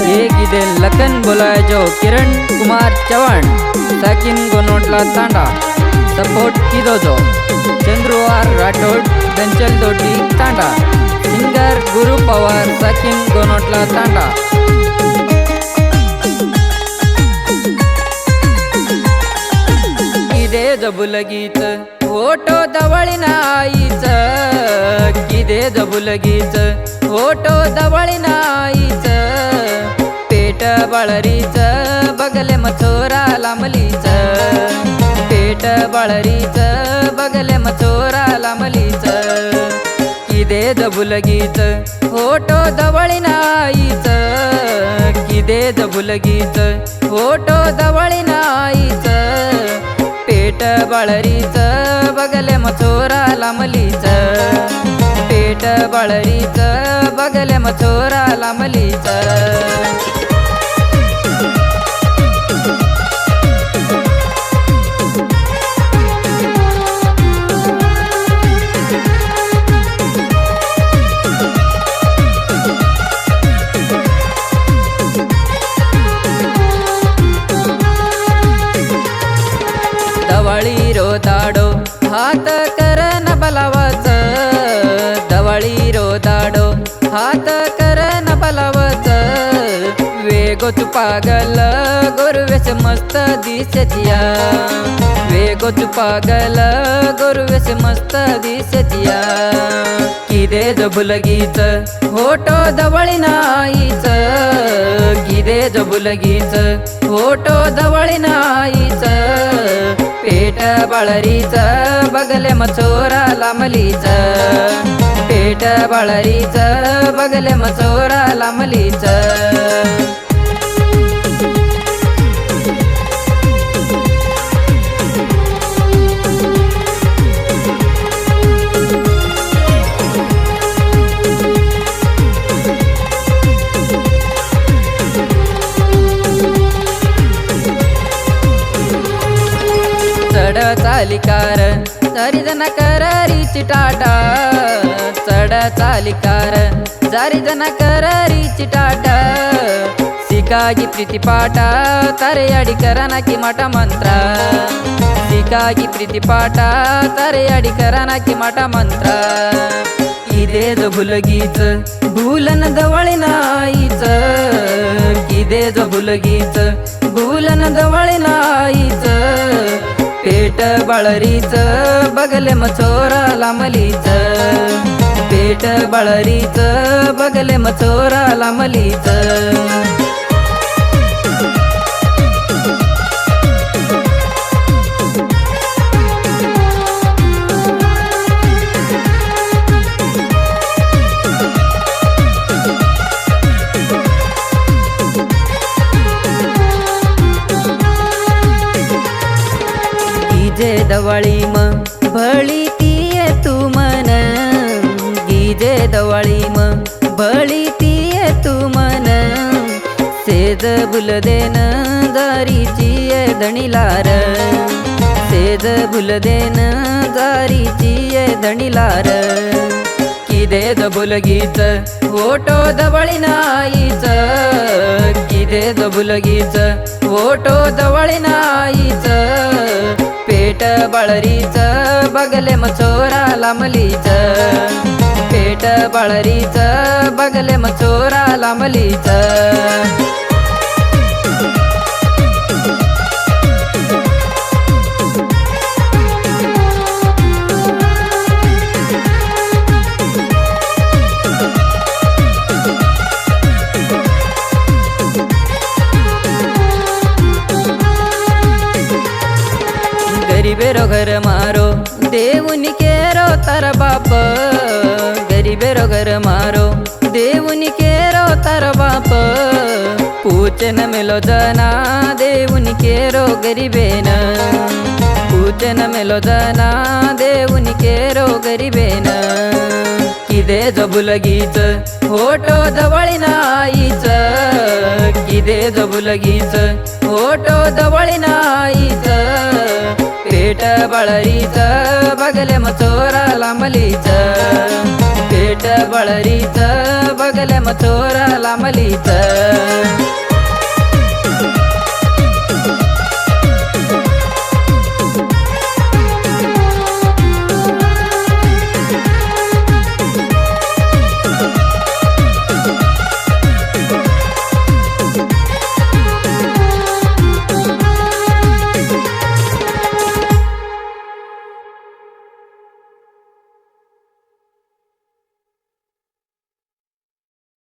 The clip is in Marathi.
हे गिदे लखन बोलायजो किरण कुमार चव्हाण साकिन गोनोटला तांडा सपोर्ट किदोजो चंद्रू आर राठोड बेंचल दोटी तांडा सिंगर गुरु पवार साकिन गोनोटला तांडा किदे जबुलगीच फोटो दवळीना आईच किदे जबुलगीच फोटो दवळीना आईच पेट बाळरीच बगले मचोरा लांबलीच पेट बाळरीच बगले मचोरा लांबलीच किदे जबुलगीच फोटो दवळीना आईच किदे जबुलगीच फोटो दवळीना आईच पेट बाळरीच बगले मचोरा लांबलीच पेट बाळरीच बगले मचोरा लांबलीच दवळी रो दाडो हात करन बलावच दवळी रो दाडो हात करन बलावच वेगोच पागल गोरवेश मस्त दिसतिया वेगोच पागल गोरवेश मस्त दिसतिया किदे जबुलगीच फोटो दवळीना आईच किदे जबुलगीच फोटो दवळीना आईच पेट बाळरीच बगले मचोरा लांबलीच पेट बाळरीच बगले मचोरा लांबलीच चढ चालिकार चारिजण करारीची टाटा चढ चालिकार चारिजण करारीची टाटा सिकागी प्रीतिपाठ तारे अडी कराना की मठ मंत्र सिकागी प्रीतिपाठ तारे अडी कराना की मठ मंत्र किदे जबुलगीच भूलन दवळीना आईच किदे जबुलगीच भूलन दवळीना आईच पेट बाळरीच बगले मचोरा लांबलीच पेट बाळरीच बगले मचोरा लांबलीच गिजे दवळी म भळी तीये तू मन गिजे दवळी म भळी तीये तू मन सेज बुलदेन जारीची धणीलार सेज बुलदेन जारीची धणीलार किदे जबुलगीच फोटो दवळीना आईच किदे जबुलगीच फोटो दवळीना आईच पेट बाळरीच बगले मचोरा लांबलीच पेट बाळरीच बगले मचोरा लांबलीच गरीबेरो घर मारो देवुनी केरो तार बाप गरीबेरो घर मारो देवुनी केरो तार बाप पूचन मेलो जना देवुनी केरो गरीबेन पूचन मेलो जना देवुनी केरो गरीबेन किदे जबुलगीच फोटो दवळीना आईच किदे जबुलगीच फोटो दवळीना आईच पेट बाळरीच बगले मचोरा लांबलीच पेट बाळरीच बगले मचोरा लांबलीच